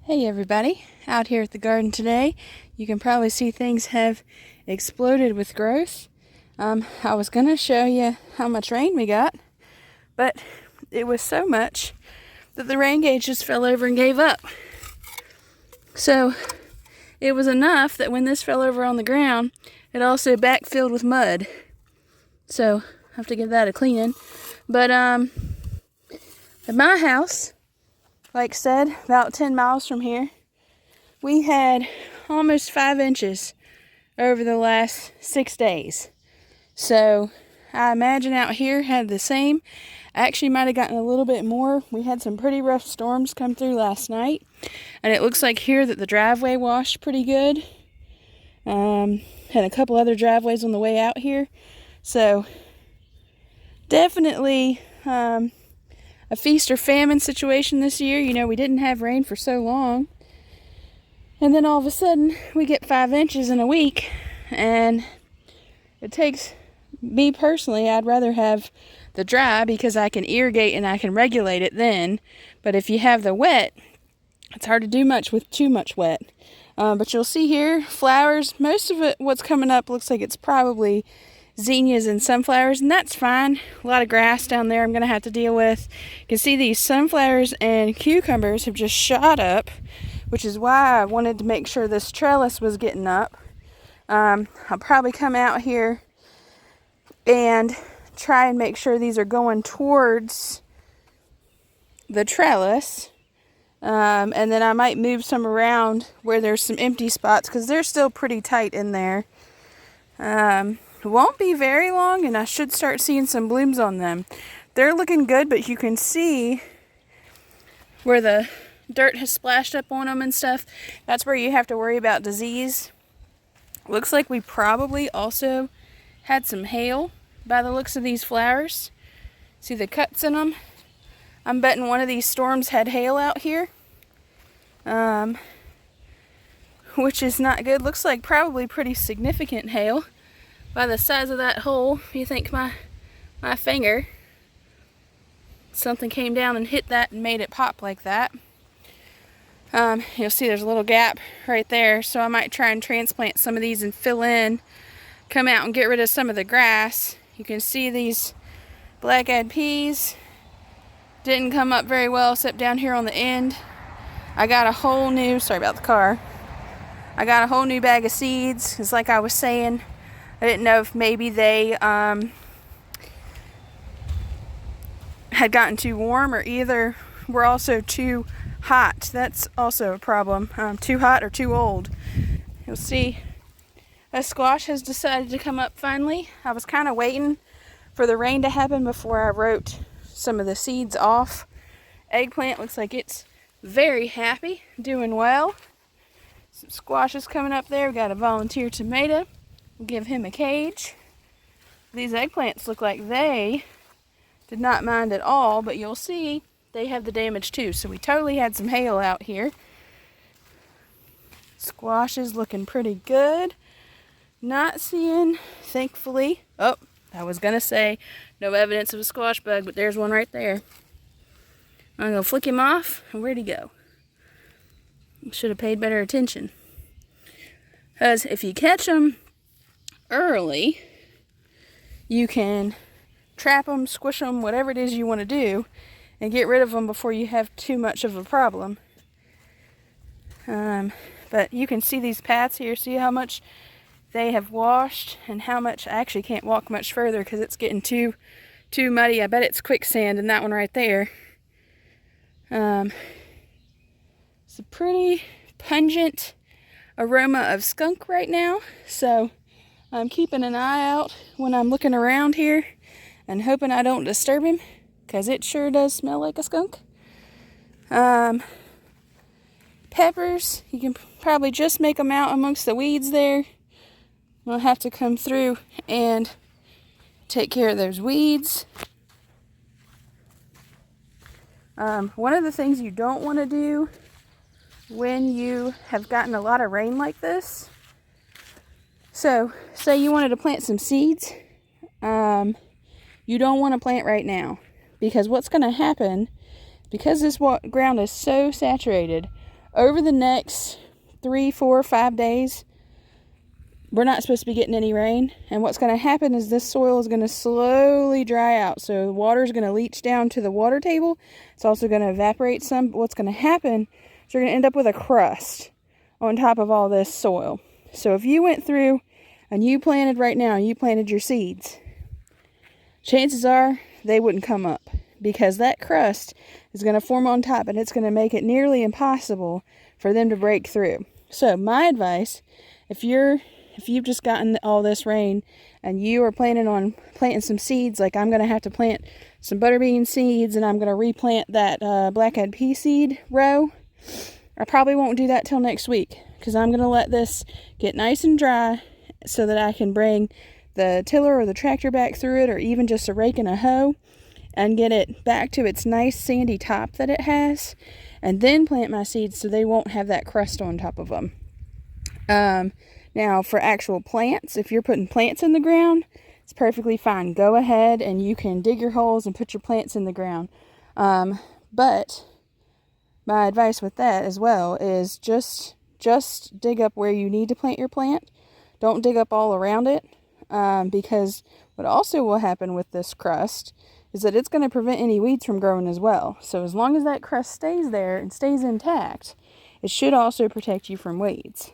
Hey everybody, out here at the garden today. You can probably see things have exploded with growth. I was going to show you how much rain we got, but it was so much that the rain gauge just fell over and gave up. So it was enough that when this fell over on the ground, it also backfilled with mud. So I have to give that a cleaning. But at my house, like said, about 10 miles from here, we had almost 5 inches over the last 6 days. So I imagine out here had the same. Actually might have gotten a little bit more. We had some pretty rough storms come through last night. And it looks like here that the driveway washed pretty good. Had a couple other driveways on the way out here. So definitely a feast or famine situation this year. You know, we didn't have rain for so long. And then all of a sudden, we get 5 inches in a week. And it takes me personally, I'd rather have the dry because I can irrigate and I can regulate it then. But if you have the wet, it's hard to do much with too much wet. But you'll see here, flowers, most of it, what's coming up looks like it's probably zinnias and sunflowers, and that's fine. A lot of grass down there I'm going to have to deal with. You can see these sunflowers and cucumbers have just shot up, which is why I wanted to make sure this trellis was getting up. I'll probably come out here and try and make sure these are going towards the trellis. And then I might move some around where there's some empty spots because they're still pretty tight in there. It won't be very long and I should start seeing some blooms on them. They're looking good, but you can see where the dirt has splashed up on them and stuff. That's where you have to worry about disease. Looks like we probably also had some hail by the looks of these flowers. See the cuts in them? I'm betting one of these storms had hail out here. Which is not good. Looks like probably pretty significant hail. By the size of that hole, if you think my finger, something came down and hit that and made it pop like that. You'll see there's a little gap right there, so I might try and transplant some of these and fill in, come out and get rid of some of the grass. You can see these black-eyed peas didn't come up very well except down here on the end. I got a whole new, sorry about the car, I got a whole new bag of seeds. It's like I was saying, I didn't know if maybe they had gotten too warm or either were also too hot. That's also a problem. Too hot or too old. You'll see a squash has decided to come up finally. I was kind of waiting for the rain to happen before I wrote some of the seeds off. Eggplant looks like it's very happy, doing well. Some squashes coming up there. We've got a volunteer tomato. We'll give him a cage. These eggplants look like they did not mind at all, but you'll see they have the damage too. So we totally had some hail out here. Squash is looking pretty good. Not seeing, thankfully, oh, I was going to say no evidence of a squash bug, but there's one right there. I'm going to flick him off, and where'd he go? Should have paid better attention. Because if you catch them early, you can trap them, squish them, whatever it is you want to do, and get rid of them before you have too much of a problem. But you can see these paths here. See how much they have washed and how much. I actually can't walk much further because it's getting too muddy. I bet it's quicksand in that one right there. It's a pretty pungent aroma of skunk right now, so I'm keeping an eye out when I'm looking around here and hoping I don't disturb him, because it sure does smell like a skunk. Peppers, you can probably just make them out amongst the weeds there. I'll have to come through and take care of those weeds. One of the things you don't want to do when you have gotten a lot of rain like this, so say you wanted to plant some seeds, you don't want to plant right now, because what's going to happen, because this ground is so saturated, over the next 3, 4, 5 days, we're not supposed to be getting any rain. And what's going to happen is this soil is going to slowly dry out. So the water is going to leach down to the water table. It's also going to evaporate some. But what's going to happen is you're going to end up with a crust on top of all this soil. So if you went through and you planted right now, you planted your seeds, chances are they wouldn't come up because that crust is going to form on top and it's going to make it nearly impossible for them to break through. So my advice, if you've just gotten all this rain and you are planning on planting some seeds, like I'm going to have to plant some butterbean seeds and I'm going to replant that black-eyed pea seed row, I probably won't do that till next week because I'm going to let this get nice and dry so that I can bring the tiller or the tractor back through it, or even just a rake and a hoe, and get it back to its nice sandy top that it has, and then plant my seeds so they won't have that crust on top of them. Now for actual plants, if you're putting plants in the ground, it's perfectly fine. Go ahead and you can dig your holes and put your plants in the ground. But my advice with that as well is just dig up where you need to plant your plant. Don't dig up all around it, because what also will happen with this crust is that it's going to prevent any weeds from growing as well. So as long as that crust stays there and stays intact, it should also protect you from weeds.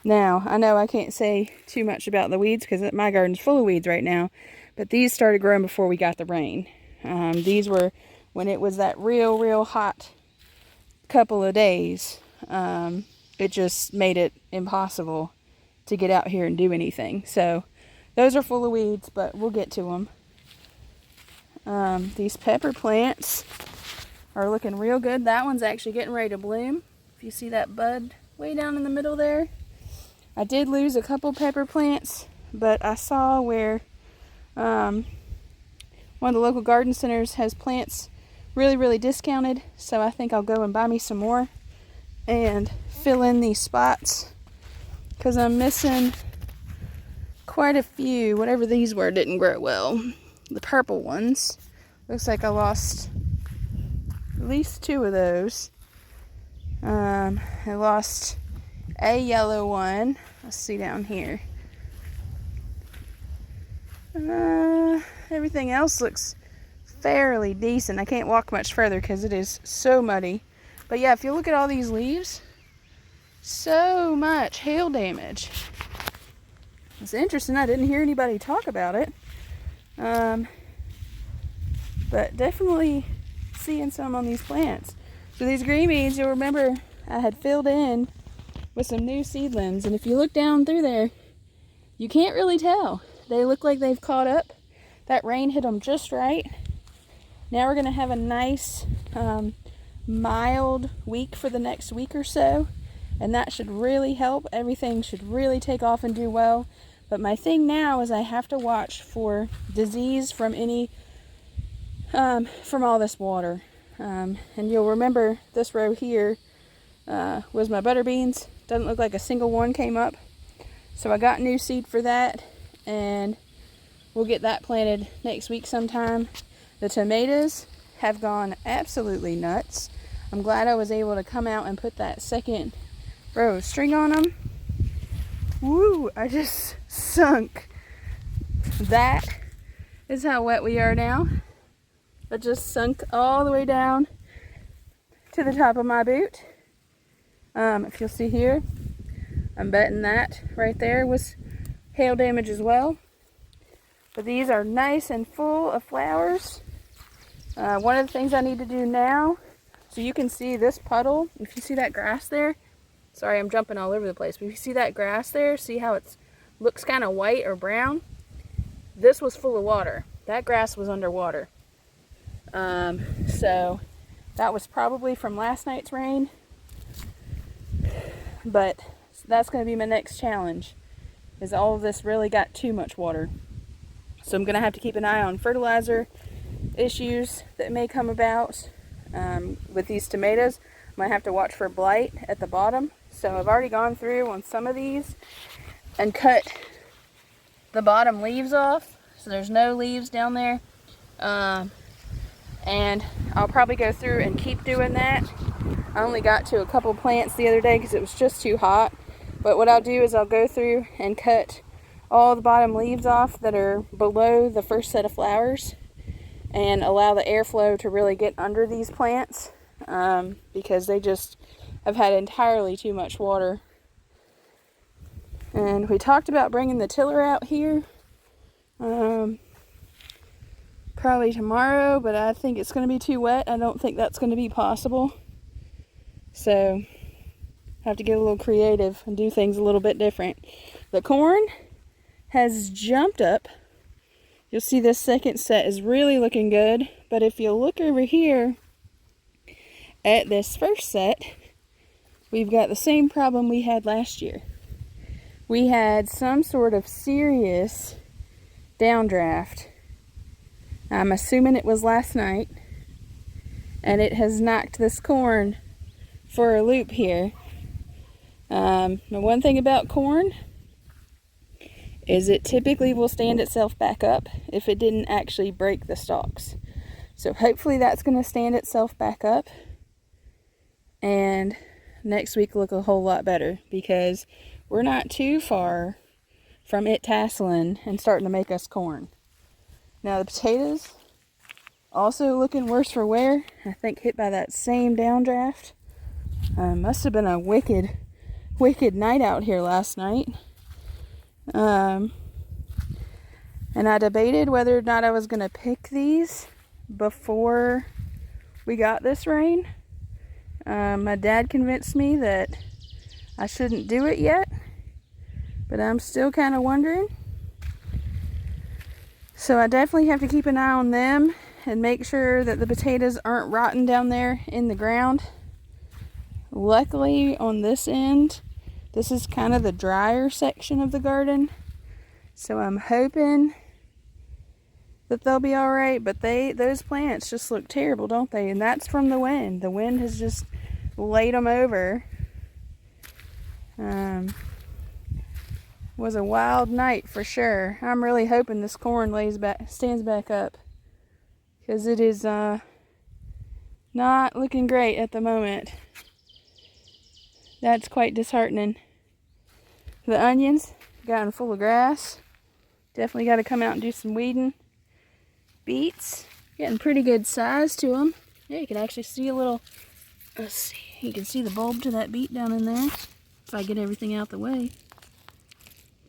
Now, I know I can't say too much about the weeds because my garden's full of weeds right now, but these started growing before we got the rain. These were when it was that real hot couple of days. It just made it impossible to get out here and do anything. So those are full of weeds, but we'll get to them. These pepper plants are looking real good. That one's actually getting ready to bloom. If you see that bud way down in the middle there. I did lose a couple pepper plants, but I saw where one of the local garden centers has plants really discounted, so I think I'll go and buy me some more and fill in these spots because I'm missing quite a few. Whatever these were didn't grow well. The purple ones. Looks like I lost at least 2 of those. I lost a yellow one. Let's see down here. Everything else looks fairly decent. I can't walk much further because it is so muddy. But yeah, if you look at all these leaves, so much hail damage. It's interesting. I didn't hear anybody talk about it. But definitely seeing some on these plants. So these green beans, you'll remember I had filled in with some new seedlings. And if you look down through there, you can't really tell. They look like they've caught up. That rain hit them just right. Now we're going to have a nice, mild week for the next week or so. And that should really help. Everything should really take off and do well. But my thing now is I have to watch for disease from from all this water. And you'll remember this row here was my butter beans. Doesn't look like a single one came up. So I got new seed for that, and we'll get that planted next week sometime. The tomatoes have gone absolutely nuts. I'm glad I was able to come out and put that second row of string on them. Woo, I just sunk. That is how wet we are now. I just sunk all the way down to the top of my boot. If you'll see here, I'm betting that right there was hail damage as well. But these are nice and full of flowers. One of the things I need to do now, so you can see this puddle, if you see that grass there, sorry I'm jumping all over the place, but if you see that grass there, see how it looks kind of white or brown? This was full of water. That grass was underwater. So that was probably from last night's rain. But that's going to be my next challenge, is all of this really got too much water. So I'm going to have to keep an eye on fertilizer issues that may come about with these tomatoes. I'm going to have to watch for blight at the bottom. So I've already gone through on some of these and cut the bottom leaves off, so there's no leaves down there. And and I'll probably go through and keep doing that. I only got to a couple plants the other day because it was just too hot. But what I'll do is I'll go through and cut all the bottom leaves off that are below the first set of flowers and allow the airflow to really get under these plants, because they just have had entirely too much water. And we talked about bringing the tiller out here probably tomorrow, but I think it's going to be too wet. I don't think that's going to be possible. So I have to get a little creative and do things a little bit different. The corn has jumped up. You'll see this second set is really looking good, but if you look over here at this first set, we've got the same problem we had last year. We had some sort of serious downdraft. I'm assuming it was last night, and it has knocked this corn for a loop here. The one thing about corn is it typically will stand itself back up if it didn't actually break the stalks. So hopefully that's going to stand itself back up, and next week look a whole lot better, because we're not too far from it tasseling and starting to make us corn. Now the potatoes also looking worse for wear. I think hit by that same downdraft. Must have been a wicked night out here last night. And I debated whether or not I was going to pick these before we got this rain. My dad convinced me that I shouldn't do it yet, but I'm still kind of wondering. So I definitely have to keep an eye on them and make sure that the potatoes aren't rotting down there in the ground. Luckily on this end, this is kind of the drier section of the garden, so I'm hoping that they'll be all right. But those plants just look terrible, don't they? And that's from the wind. The wind has just laid them over. Was a wild night for sure. I'm really hoping this corn stands back up, because it is not looking great at the moment. That's quite disheartening. The onions gotten full of grass. Definitely got to come out and do some weeding. Beets getting pretty good size to them. Yeah, you can actually see a little. Let's see. You can see the bulb to that beet down in there. If I get everything out the way,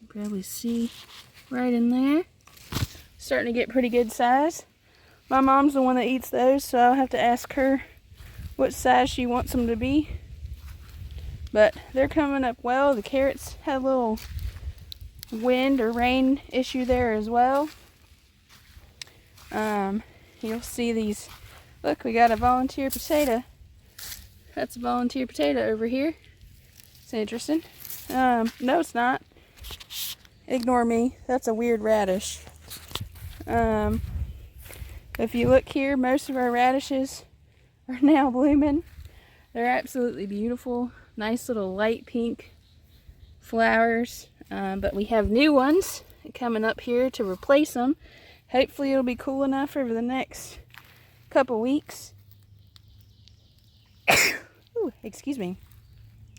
you can probably see right in there. Starting to get pretty good size. My mom's the one that eats those, so I'll have to ask her what size she wants them to be. But they're coming up well. The carrots had a little wind or rain issue there as well. You'll see these. Look, we got a volunteer potato. That's a volunteer potato over here. It's interesting. No, it's not. Ignore me. That's a weird radish. If you look here, most of our radishes are now blooming. They're absolutely beautiful. Nice little light pink flowers. But we have new ones coming up here to replace them. Hopefully it'll be cool enough over the next couple weeks. Ooh, excuse me.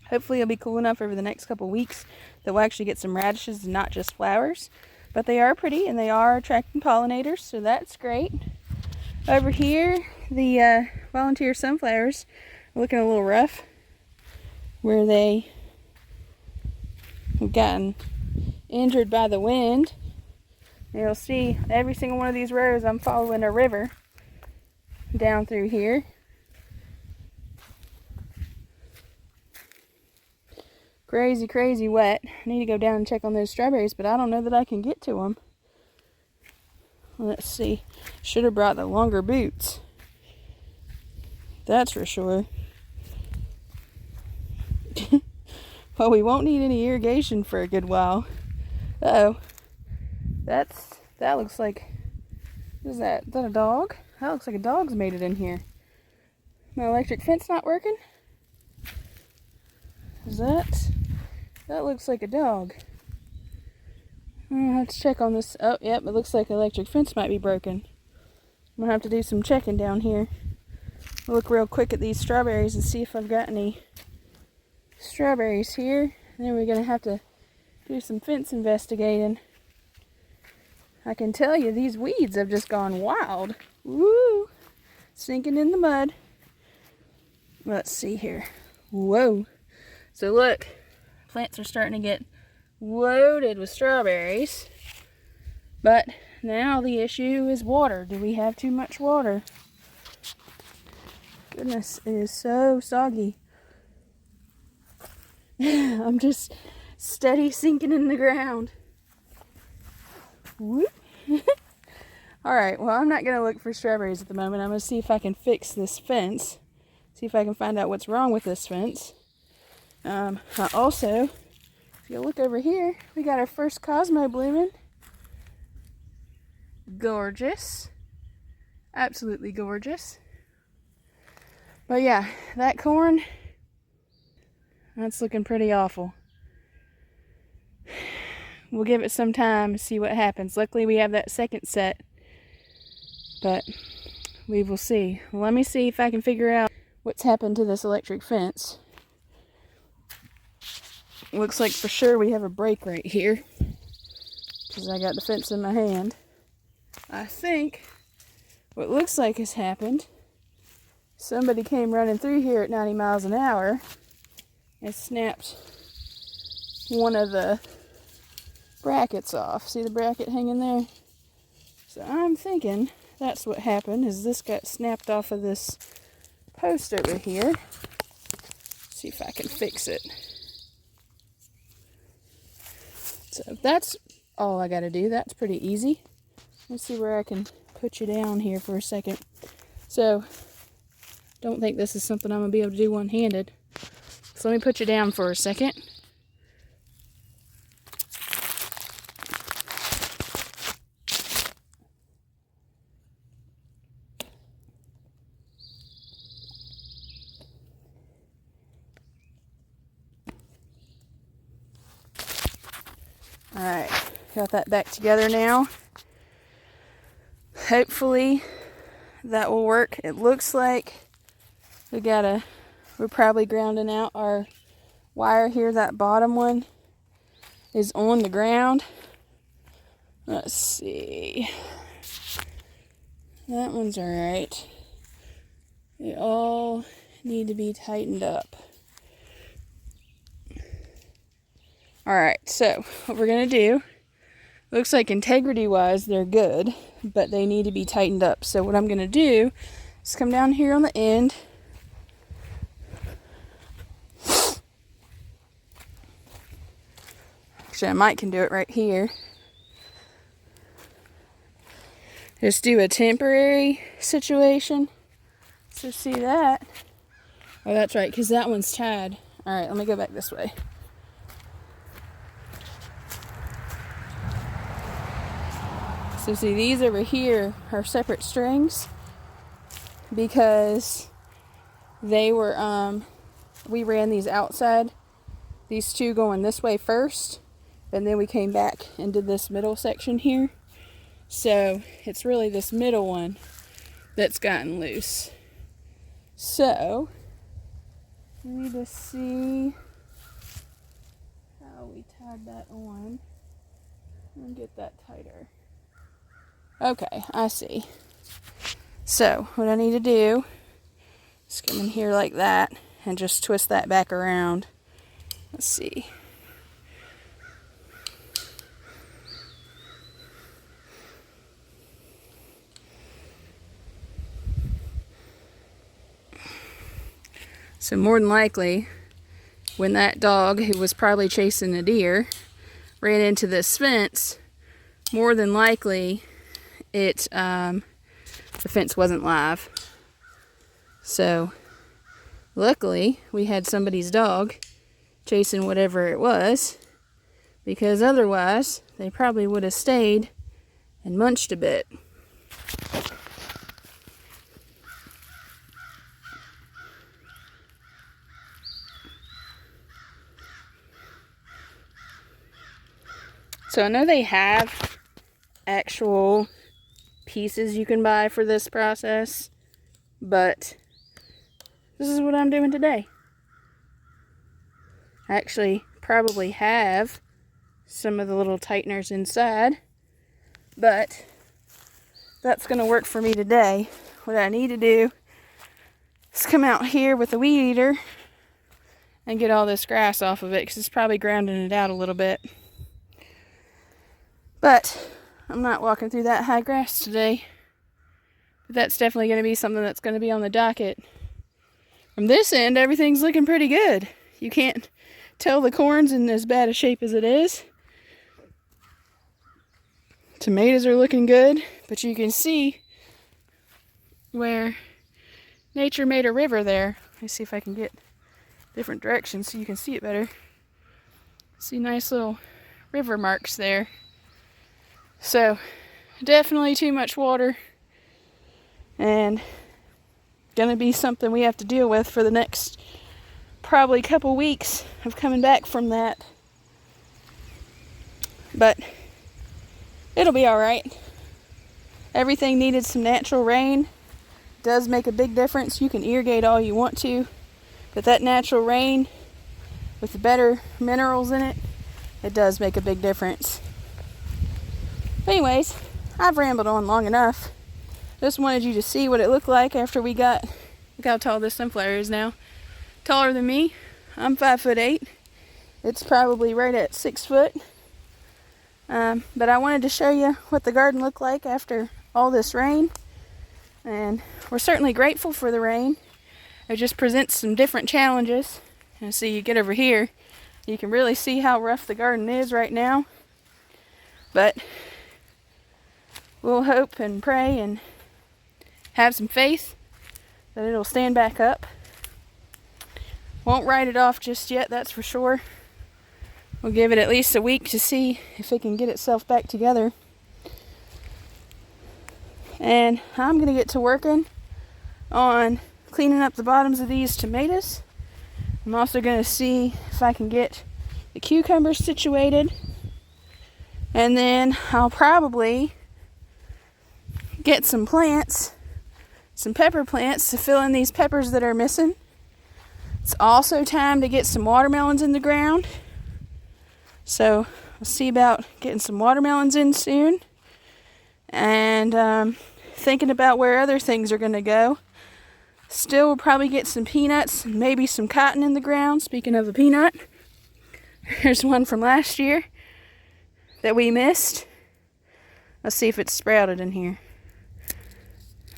Hopefully it'll be cool enough over the next couple weeks that we'll actually get some radishes and not just flowers. But they are pretty and they are attracting pollinators, so that's great. Over here, the volunteer sunflowers are looking a little rough, where they have gotten injured by the wind. You'll see every single one of these rows I'm following a river down through here. Crazy, crazy wet. I need to go down and check on those strawberries, but I don't know that I can get to them. Let's see. Should have brought the longer boots. That's for sure. Well, we won't need any irrigation for a good while. Uh-oh. That looks like, what is that? Is that a dog? That looks like a dog's made it in here. My electric fence not working? Is that looks like a dog. I'll have to check on this. Oh, yep, it looks like electric fence might be broken. I'm gonna have to do some checking down here. I'll look real quick at these strawberries and see if I've got any strawberries here. And then we're gonna have to do some fence investigating. I can tell you these weeds have just gone wild. Woo! Sinking in the mud. Let's see here. Whoa. So look, plants are starting to get loaded with strawberries. But now the issue is water. Do we have too much water? Goodness, it is so soggy. I'm just steady sinking in the ground. Whoop. Alright, well, I'm not going to look for strawberries at the moment. I'm going to see if I can fix this fence. See if I can find out what's wrong with this fence. Also, if you look over here, we got our first Cosmo blooming. Gorgeous. Absolutely gorgeous. But yeah, that corn, that's looking pretty awful. We'll give it some time and see what happens. Luckily, we have that second set. But we will see. Let me see if I can figure out what's happened to this electric fence. Looks like for sure we have a break right here, because I got the fence in my hand. I think what looks like has happened, somebody came running through here at 90 miles an hour and snapped one of the brackets off. See the bracket hanging there? So I'm thinking that's what happened, is this got snapped off of this post over here. See if I can fix it. So that's all I gotta do. That's pretty easy. Let's see where I can put you down here for a second. So, don't think this is something I'm gonna be able to do one-handed. So let me put you down for a second. Alright, got that back together now. Hopefully that will work. It looks like we're probably grounding out our wire here. That bottom one is on the ground. Let's see. That one's alright. They all need to be tightened up. Alright, so what we're going to do, looks like integrity-wise they're good, but they need to be tightened up. So what I'm going to do is come down here on the end. Actually, I might can do it right here. Just do a temporary situation. So see that? Oh, that's right, because that one's tied. Alright, let me go back this way. So see, these over here are separate strings because they were, we ran these outside, these two going this way first, and then we came back and did this middle section here. So it's really this middle one that's gotten loose. So, let me just see how we tied that on and get that tighter. Okay, I see. So, what I need to do is come in here like that and just twist that back around. Let's see. So more than likely, when that dog, who was probably chasing a deer, ran into this fence, more than likely the fence wasn't live. So luckily we had somebody's dog chasing whatever it was, because otherwise they probably would have stayed and munched a bit. So I know they have actual pieces you can buy for this process, but this is what I'm doing today. I actually probably have some of the little tighteners inside, but that's going to work for me today. What I need to do is come out here with the weed eater and get all this grass off of it, because it's probably grounding it out a little bit. But I'm not walking through that high grass today. But that's definitely going to be something that's going to be on the docket. From this end, everything's looking pretty good. You can't tell the corn's in as bad a shape as it is. Tomatoes are looking good, but you can see where nature made a river there. Let me see if I can get different directions so you can see it better. See nice little river marks there. So definitely too much water, and gonna be something we have to deal with for the next probably couple weeks of coming back from that. But it'll be all right. Everything needed some natural rain. It does make a big difference. You can irrigate all you want to, but that natural rain with the better minerals in it, it does make a big difference. But anyways, I've rambled on long enough. Just wanted you to see what it looked like after we got, look how tall this sunflower is now. Taller than me. I'm 5'8". It's probably right at 6 foot. But I wanted to show you what the garden looked like after all this rain. And we're certainly grateful for the rain. It just presents some different challenges. And so you get over here, you can really see how rough the garden is right now. But we'll hope and pray and have some faith that it'll stand back up. Won't write it off just yet, that's for sure. We'll give it at least a week to see if it can get itself back together. And I'm going to get to working on cleaning up the bottoms of these tomatoes. I'm also going to see if I can get the cucumbers situated. And then I'll probably get some plants, some pepper plants to fill in these peppers that are missing. It's also time to get some watermelons in the ground. So we'll see about getting some watermelons in soon. And thinking about where other things are going to go. Still will probably get some peanuts and maybe some cotton in the ground. Speaking of a peanut, here's one from last year that we missed. Let's see if it's sprouted in here.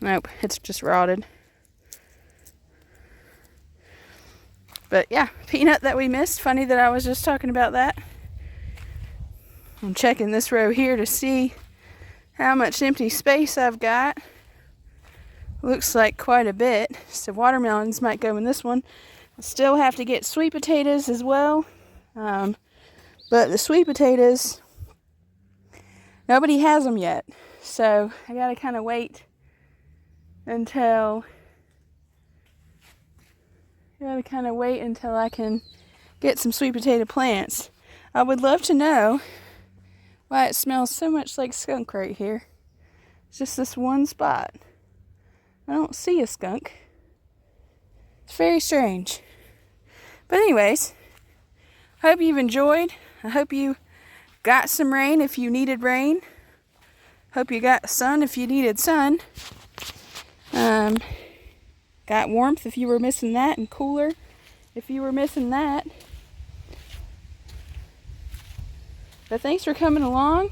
Nope, it's just rotted. But yeah, peanut that we missed. Funny that I was just talking about that. I'm checking this row here to see how much empty space I've got. Looks like quite a bit. So watermelons might go in this one. I still have to get sweet potatoes as well. But the sweet potatoes, nobody has them yet. So I gotta kind of wait until I can get some sweet potato plants. I would love to know why it smells so much like skunk right here. It's just this one spot. I don't see a skunk. It's very strange. But anyways, hope you've enjoyed. I hope you got some rain if you needed rain. Hope you got sun if you needed sun. Got warmth if you were missing that, and cooler if you were missing that. But thanks for coming along.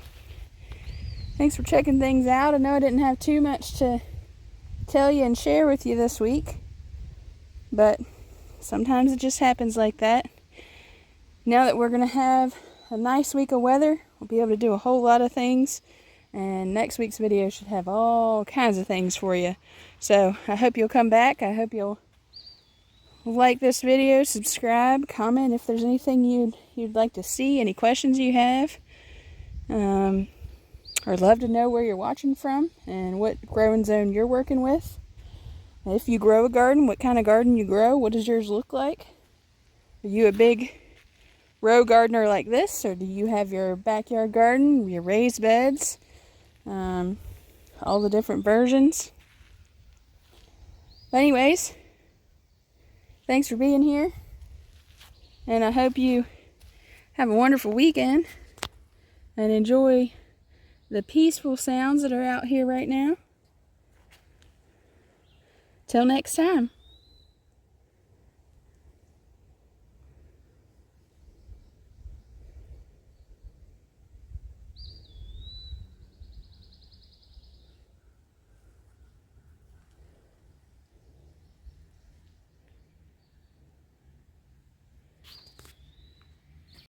Thanks for checking things out. I know I didn't have too much to tell you and share with you this week, but sometimes it just happens like that. Now that we're going to have a nice week of weather, we'll be able to do a whole lot of things, and next week's video should have all kinds of things for you. So I hope you'll come back. I hope you'll like this video, subscribe, comment if there's anything you'd like to see, any questions you have. I'd love to know where you're watching from and what growing zone you're working with. If you grow a garden, what kind of garden you grow, what does yours look like? Are you a big row gardener like this, or do you have your backyard garden, your raised beds? all the different versions. But anyways, thanks for being here. And I hope you have a wonderful weekend and enjoy the peaceful sounds that are out here right now. Till next time.